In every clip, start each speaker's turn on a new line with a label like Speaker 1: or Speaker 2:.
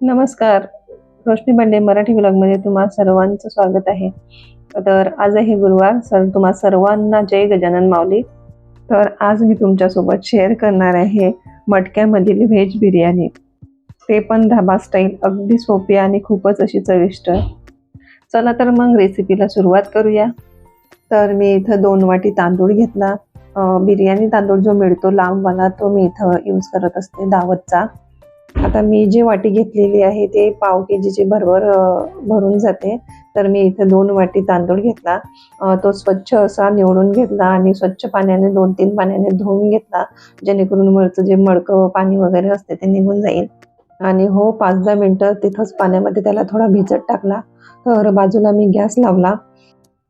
Speaker 1: नमस्कार. रोशनी बंडे मराठी ब्लॉगमध्ये तुम्हा सर्वांचं स्वागत आहे. तर आज आहे गुरुवार. तुम्हा सर्वांना जय गजानन माऊली. तर आज मी तुमच्यासोबत शेअर करणार आहे मटक्यामधील व्हेज बिर्याणी. ते पण ढाबा स्टाईल, अगदी सोपी आणि खूपच अशी चविष्ट. चला तर मग रेसिपीला सुरुवात करूया. तर मी इथं 2 वाटी तांदूळ घेतला. बिर्याणी तांदूळ जो मिळतो लांबवाला तो मी इथं यूज करत असते, दावतचा. आता मी जी वाटी घेतलेली आहे ते पाव केजीची भरून जाते. तर मी इथे 2 वाटी तांदूळ घेतला. तो स्वच्छ असा निवडून घेतला आणि स्वच्छ पाण्याने 2-3 पाण्याने धुवून घेतला, जेणेकरून वरचं जे मडकं पाणी वगैरे असते ते निघून जाईल. आणि 5-10 मिनिटं तिथंच पाण्यामध्ये त्याला थोडा भिजत टाकला. तर बाजूला मी गॅस लावला.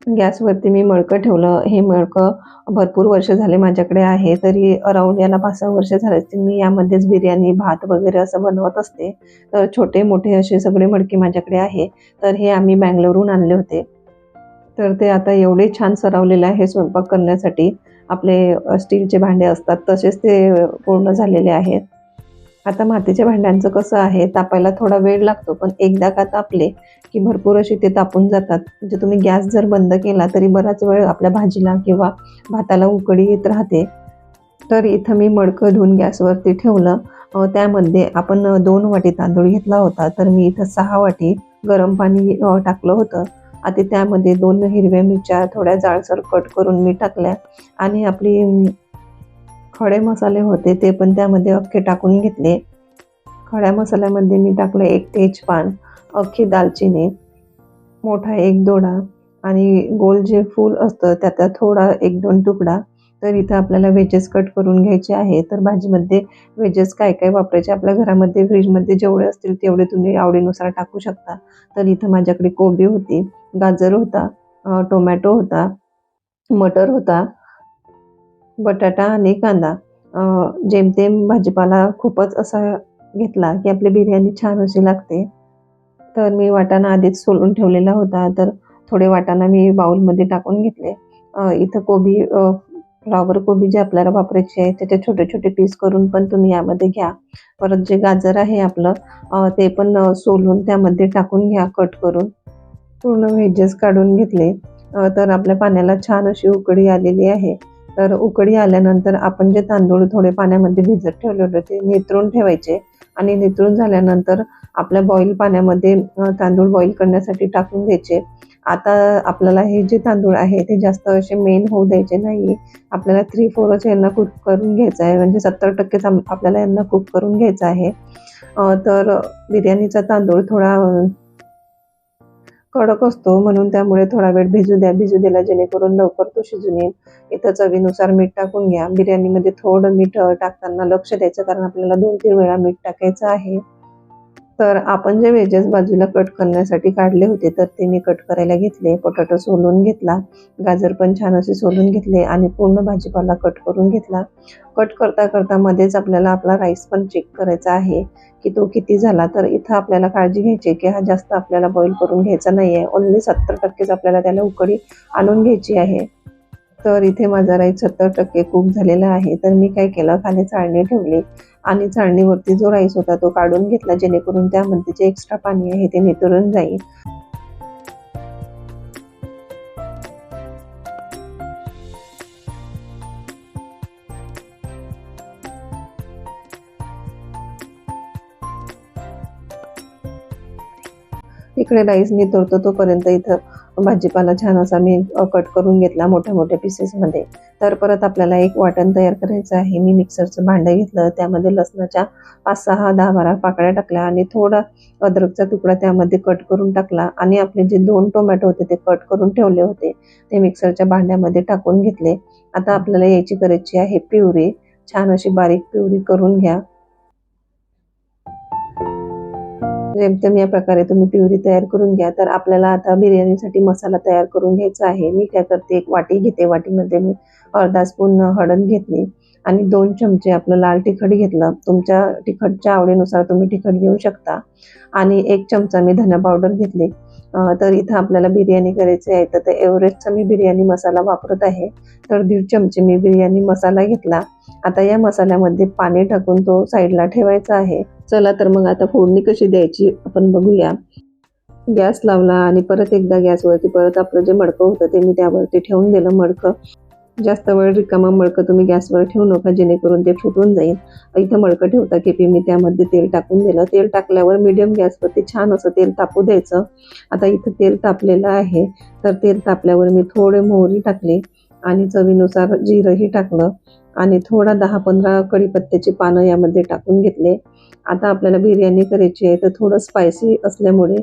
Speaker 1: गॅसवरती मी मडकं ठेवलं. हे मडकं भरपूर वर्ष झाले माझ्याकडे आहे. तरी अराउंड याला 5-6 वर्ष झाले असतील. मी यामध्येच बिर्याणी, भात वगैरे असं बनवत असते. तर छोटे-मोठे असे सगळे मडके माझ्याकडे आहे. तर हे आम्ही बंगलोरहून आणले होते. तर ते आता एवढे छान सरावलेले आहे स्वयंपाक करण्यासाठी. आपले स्टीलचे भांडे असतात तसेच ते पूर्ण झालेले आहेत. आता मातीच्या भांड्यांचं कसं आहे, तापायला थोडा वेळ लागतो, पण एकदा का तापले की भरपूर असे ते तापून जातात. म्हणजे तुम्ही गॅस जर बंद केला तरी बराच वेळ आपल्या भाजीला किंवा भाताला उकळी येत राहते. तर इथं मी मडकं धुवून गॅसवरती ठेवलं. त्यामध्ये आपण 2 वाटी तांदूळ घेतला होता, तर मी इथं 6 वाटी गरम पाणी टाकलं होतं. आता त्यामध्ये 2 हिरव्या मिरच्या थोड्या जाडसर कट करून मी टाकल्या आणि आपली खडे मसाले होते ते पण त्यामध्ये अख्खे टाकून घेतले. खड्या मसाल्यामध्ये मी टाकलं 1 तेजपान, अख्खी दालचिनी, मोठा 1 दोडा आणि गोल जे फूल असतं त्याचा थोडा 1-2 तुकडा. तर इथं आपल्याला व्हेजेस कट करून घ्यायचे आहे. तर भाजीमध्ये व्हेजेस काय काय वापरायचे आपल्या घरामध्ये फ्रीजमध्ये जेवढे असतील तेवढे तुम्ही आवडीनुसार टाकू शकता. तर इथं माझ्याकडे कोबी होती, गाजर होता, टोमॅटो होता, मटर होता, बटाटा आणि कांदा. जेमतेम भाजीपाला खूपच असा घेतला की आपली बिर्याणी छान अशी लागते. तर मी वाटाणा आधीच सोलून ठेवलेला होता. तर थोडे वाटाणा मी बाउलमध्ये टाकून घेतले. इथं फ्लॉवर कोबी जे आपल्याला वापरायचे आहे त्याचे छोटे-छोटे पीस करून पण तुम्ही यामध्ये घ्या. परत जे गाजर आहे आपलं ते पण सोलून त्यामध्ये टाकून घ्या कट करून. पूर्ण व्हेजेस काढून घेतले. तर आपल्या पाण्याला छान अशी उकळी आलेली आहे. तर उकळी आल्यानंतर आपण जे तांदूळ थोडे पाण्यामध्ये भिजत ठेवले होते ते निथळून ठेवायचे आणि निथळून झाल्यानंतर आपल्या बॉईल पाण्यामध्ये तांदूळ बॉईल करण्यासाठी टाकून द्यायचे. आता आपल्याला हे जे तांदूळ आहे ते जास्त असे मेन होऊ द्यायचे नाही. आपल्याला 3/4च यांना कुक करून घ्यायचं आहे, म्हणजे 70%च आपल्याला यांना कुक करून घ्यायचं आहे. तर बिर्याणीचा तांदूळ थोडा कडक असतो म्हणून त्यामुळे थोडा वेळ भिजू द्या. भिजू दिला जेणेकरून लवकर तो शिजून येईल. इथं चवीनुसार मीठ टाकून घ्या. बिर्याणीमध्ये थोडं मीठ टाकताना लक्ष द्यायचं, कारण आपल्याला 2-3 वेळा मीठ टाकायचं आहे. तर आपण जे व्हेजेस बाजूला कट करण्यासाठी काढले होते तर ते मी कट करायला घेतले. बटाटा सोलून घेतला, गाजर पण छान असे सोलून घेतले आणि पूर्ण भाजीपाला कट करून घेतला. कट करता करता मध्येच आपल्याला आपला राईस पण चेक करायचा आहे की तो किती झाला. तर इथं आपल्याला काळजी घ्यायची की हा जास्त आपल्याला बॉईल करून घ्यायचा नाही आहे. ओन्ली 70%च आपल्याला त्याला उकळी आणून घ्यायची आहे. तर इथे माझा राईस 70% कुक झालेला आहे. तर मी काय केलं, खाली चाळणी ठेवली आणि चाळणीवरती जो राईस होता तो काढून घेतला, जेणेकरून त्यामध्ये जे एक्स्ट्रा पाणी आहे ते निथळून जाईल. इकडे राईस निथळतो तोपर्यंत इथं भाजीपाला छान असा मी कट करून घेतला मोठ्या-मोठ्या पीसेसमध्ये. तर परत आपल्याला एक वाटण तयार करायचं आहे. मी मिक्सरचं भांडं घेतलं, त्यामध्ये लसणाच्या 5-6, 10-12 पाकळ्या टाकल्या आणि थोडा अद्रकचा तुकडा त्यामध्ये कट करून टाकला आणि आपले जे 2 टोमॅटो होते ते कट करून ठेवले होते ते मिक्सरच्या भांड्यामध्ये टाकून घेतले. आता आपल्याला याची करायची आहे प्युरी. छान अशी बारीक प्युरी करून घ्या. जेमतेम या प्रकारे तुम्ही प्युरी तयार करून घ्या. तर आपल्याला आता बिर्याणीसाठी मसाला तयार करून घ्यायचा आहे. मी काय करते, एक वाटी घेते. वाटीमध्ये मी अर्धा स्पून हळद घेतली, आणि 2 चमचे आपलं लाल तिखट घेतलं. तुमच्या तिखटच्या आवडीनुसार तुम्ही तिखट घेऊ शकता. आणि 1 चमचा मी धना पावडर घेतली. तर इथं आपल्याला बिर्याणी करायची आहे, तर ते एव्हरेस्टचा मी बिर्याणी मसाला वापरत आहे. तर 1.5 चमचे मी बिर्याणी मसाला घेतला. आता या मसाल्यामध्ये पाणी टाकून तो साईडला ठेवायचा आहे. चला तर मग आता फोडणी कशी द्यायची आपण बघूया. गॅस लावला आणि परत एकदा गॅसवरती परत आपलं जे मडकं होतं ते मी त्यावरती ठेवून दिलं मडकं. जास्त वेळ रिकामा मडकं तुम्ही गॅसवर ठेवू नका, जेणेकरून ते फुटून जाईल. इथं मडकं ठेवता की मी त्यामध्ये तेल टाकून दिलं. तेल टाकल्यावर मीडियम गॅसवरती छान असं तेल तापू द्यायचं. आता इथं तेल तापलेलं आहे, तर तेल तापल्यावर मी थोडे मोहरी टाकली आणि चवीनुसार जिरंही टाकलं आणि थोडा 10-15 कढीपत्त्याची पानं यामध्ये टाकून घेतले. आता आपल्याला बिर्याणी करायची आहे, तर थोडं स्पायसी असल्यामुळे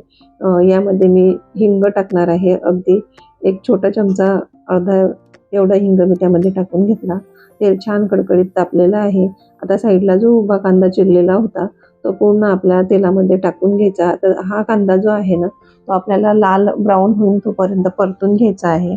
Speaker 1: यामध्ये मी हिंग टाकणार आहे. अगदी 1 छोटा चमचा, अर्धा एवढा हिंग मी त्यामध्ये टाकून घेतला. तेल छान कडकडीत तापलेलं आहे. आता साईडला जो उभा कांदा चिरलेला होता तो पूर्ण आपल्या तेलामध्ये टाकून घ्यायचा. तर हा कांदा जो आहे ना, तो आपल्याला लाल ब्राऊन होऊन तोपर्यंत परतून घ्यायचा आहे.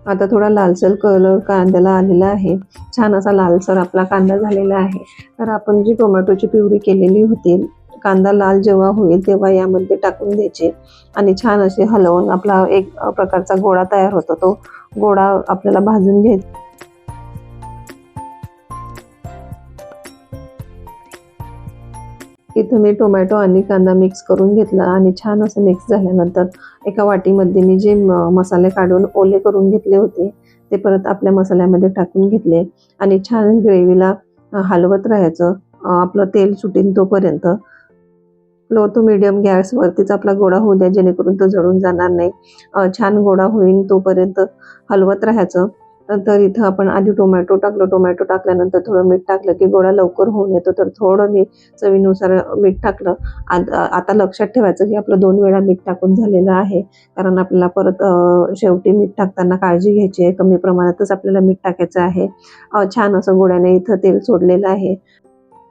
Speaker 1: आता थोडा लालसर कलर कांद्याला आलेला आहे. छान असा लालसर आपला कांदा झालेला आहे. तर आपण जी टोमॅटोची प्युरी केलेली होती, कांदा लाल जेव्हा होईल तेव्हा यामध्ये टाकून द्यायचे आणि छान असे हलवून आपला एक प्रकारचा गोळा तयार होतो. तो गोळा आपल्याला भाजून घ्यायचा. इथं मी टोमॅटो आणि कांदा मिक्स करून घेतला आणि छान असं मिक्स झाल्यानंतर एका वाटीमध्ये मी जे मसाले काढून ओले करून घेतले होते ते परत आपल्या मसाल्यामध्ये टाकून घेतले आणि छान ग्रेव्हीला हलवत राहायचं. आपलं तेल सुटेल तोपर्यंत लो टू मीडियम गॅसवरतीच आपला गोळा होऊ द्या, जेणेकरून तो जळून जाणार नाही. छान गोळा होईल तोपर्यंत हलवत राहायचं. तर इथं आपण आधी टोमॅटो टाकलं. टोमॅटो टाकल्यानंतर थोडं मीठ टाकलं की गोळा लवकर होऊन येतो, तर थोडं मी चवीनुसार मीठ टाकलं. आता लक्षात ठेवायचं की आपलं 2 वेळा मीठ टाकून झालेलं आहे, कारण आपल्याला परत शेवटी मीठ टाकताना काळजी घ्यायची आहे. कमी प्रमाणातच आपल्याला मीठ टाकायचं आहे. छान असं गोळ्याने इथं तेल सोडलेलं आहे.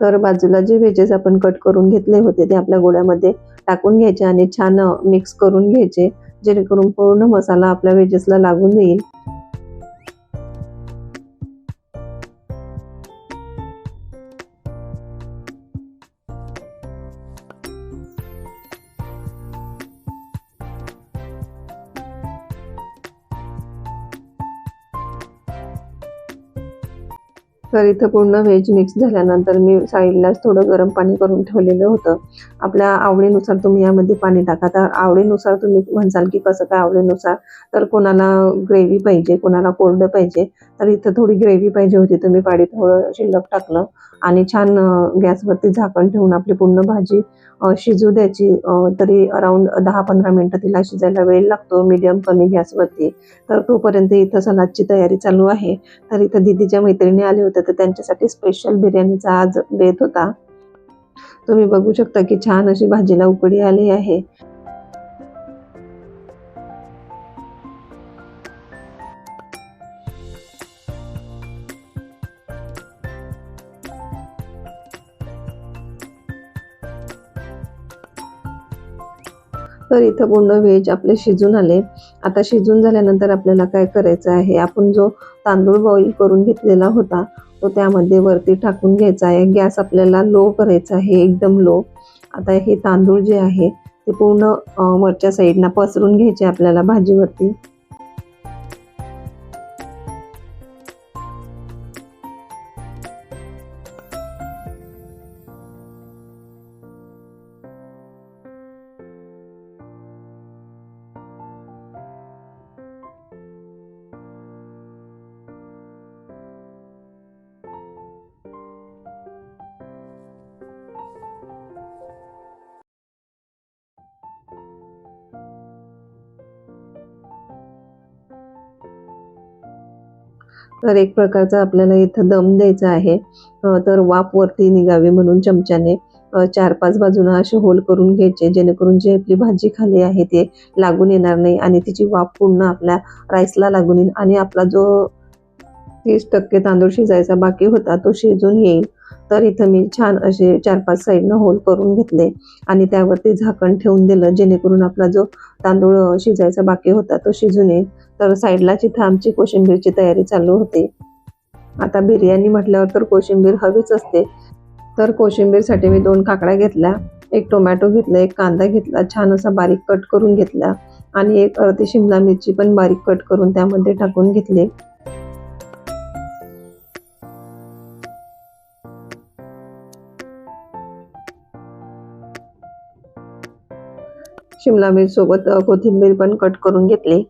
Speaker 1: तर बाजूला जे व्हेजेस आपण कट करून घेतले होते ते आपल्या गोळ्यामध्ये टाकून घ्यायचे आणि छान मिक्स करून घ्यायचे, जेणेकरून पूर्ण मसाला आपल्या व्हेजेसला लागून येईल. तर इथं पूर्ण व्हेज मिक्स झाल्यानंतर मी साईडलाच थोडं गरम पाणी करून ठेवलेलं होतं. आपल्या आवडीनुसार तुम्ही यामध्ये पाणी टाका. तर आवडीनुसार तुम्ही म्हणसाल की कसं काय आवडीनुसार, तर कोणाला ग्रेव्ही पाहिजे, कोणाला कोरडं पाहिजे. तर इथं थोडी ग्रेव्ही पाहिजे होती, तर मी पाणी थोडं शिल्लक टाकलं आणि छान गॅसवरती झाकण ठेवून आपली पूर्ण भाजी शिजू द्यायची. तरी अराउंड 10-15 मिनिटं तिला शिजायला वेळ लागतो मीडियम कमी गॅसवरती. तर तोपर्यंत इथं सलादची तयारी चालू आहे. तर इथं दीदीच्या मैत्रिणी आल्या होत्या, तर त्यांच्यासाठी स्पेशल बिर्याणीचा आज बेत होता. तुम्ही बघू शकता की छान अशी भाजीला उकळी आली आहे. तर इथं पूर्ण व्हेज आपले शिजून आले. आता शिजून झाल्यानंतर आपल्याला काय करायचं आहे, आपण जो तांदूळ बॉईल करून घेतलेला होता तो त्यामध्ये वरती टाकून घ्यायचा आहे. गॅस आपल्याला लो करायचा आहे, एकदम लो. आता हे तांदूळ जे आहे ते पूर्ण वरच्या साईडला पसरून घ्यायचे आपल्याला भाजीवरती. तर एक प्रकारचा आपल्याला इथं दम द्यायचा आहे. तर वाफ वरती निघावी म्हणून चमच्याने 4-5 बाजूनं असे होल करून घ्यायचे, जेणेकरून जी आपली भाजी खाली आहे ते लागून येणार नाही आणि तिची वाफ पूर्ण आपल्या राईसला लागून येईल आणि आपला जो 30% तांदूळ शिजायचा बाकी होता तो शिजून येईल. तर इथं मी छान असे 4-5 साईडनं होल करून घेतले आणि त्यावरती झाकण ठेवून दिलं, जेणेकरून आपला जो तांदूळ शिजायचा बाकी होता तो शिजू नये. तर साईडलाच इथं आमची कोशिंबीरची तयारी चालू होती. आता बिर्याणी म्हटल्यावर तर कोशिंबीर हवीच असते. तर कोशिंबीरसाठी मी 2 काकड्या घेतल्या, 1 टोमॅटो घेतला, 1 कांदा घेतला, छान असा बारीक कट करून घेतला आणि एक अर्धी शिमला मिरची पण बारीक कट करून त्यामध्ये टाकून घेतली. शिमला मिरच सोबत कोथिंबीर पण कट करून घेतली.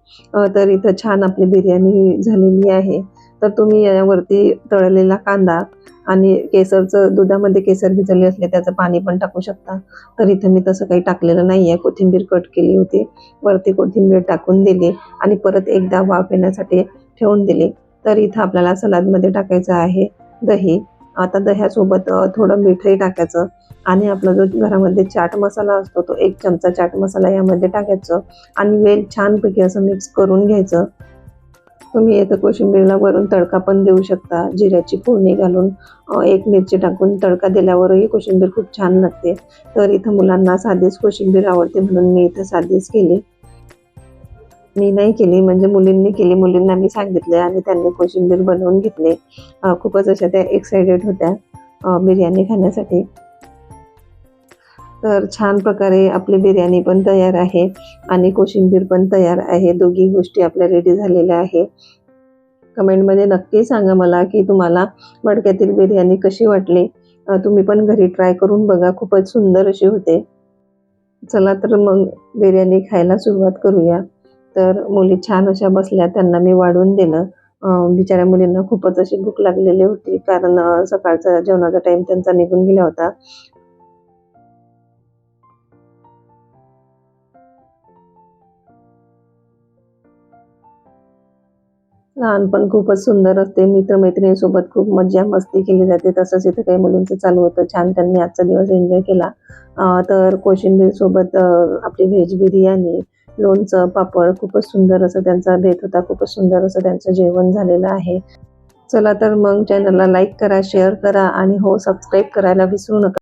Speaker 1: तर इथं छान आपली बिर्याणी झालेली आहे. तर तुम्ही यावरती तळलेला कांदा आणि केसरचं, दुधामध्ये केसर भिजवले असले त्याचं पाणी पण टाकू शकता. तर इथं मी तसं काही टाकलेलं नाहीये. कोथिंबीर कट केली होती, वरती कोथिंबीर टाकून दिली आणि परत एकदा वाफ येण्यासाठी ठेवून दिली. तर इथं आपल्याला सलादमध्ये टाकायचं आहे दही. आता दह्यासोबत थोडं मीठही टाकायचं आणि आपला जो घरामध्ये चाट मसाला असतो तो 1 चमचा चाट मसाला यामध्ये टाकायचं आणि वेल छानपैकी असं मिक्स करून घ्यायचं. तुम्ही इथं कोशिंबीरला वरून तडका पण देऊ शकता. जिऱ्याची फोडणी घालून 1 मिरची टाकून तडका दिल्यावरही कोशिंबीर खूप छान लागते. तर इथं मुलांना साधीच कोशिंबीर आवडते म्हणून मी इथं साधीच केली. मी नाही केली, म्हणजे मुलींनी केली. मुलींना मी सांगितले आणि त्यांनी कोशिंबीर बनवून घेतले. खूपच अशा त्या एक्सायटेड होत्या बिर्याणी खाण्यासाठी. तर छान प्रकारे आपली बिर्याणी पण तयार आहे आणि कोशिंबीर पण तयार आहे. दोघी गोष्टी आपल्या रेडी झालेल्या आहे. कमेंटमध्ये नक्की सांगा मला की तुम्हाला मडक्यातील बिर्याणी कशी वाटली. तुम्ही पण घरी ट्राय करून बघा, खूपच सुंदर अशी होते. चला तर मग बिर्याणी खायला सुरुवात करूया. तर मुली छान अशा बसल्या, त्यांना मी वाढून दिलं. बिचाऱ्या मुलींना खूपच अशी भूक लागलेली होती, कारण सकाळचा जेवणाचा टाईम त्यांचा निघून गेला होता. लहानपण खूपच सुंदर असते. मित्र-मैत्रिणींसोबत खूप मज्जा मस्ती केली जाते. तसंच इथं काही मुलींचं चालू होतं. छान त्यांनी आजचा दिवस एन्जॉय केला. तर कोशिंबीरसोबत आपली व्हेज बिर्याणी, लोणचं, पापड, खूपच सुंदर असं त्यांचा बेत होता. खूपच सुंदर असं त्यांचं जेवण झालेलं आहे. चला तर मग चॅनलला लाईक करा, शेअर करा आणि हो, सबस्क्राईब करायला विसरू नका.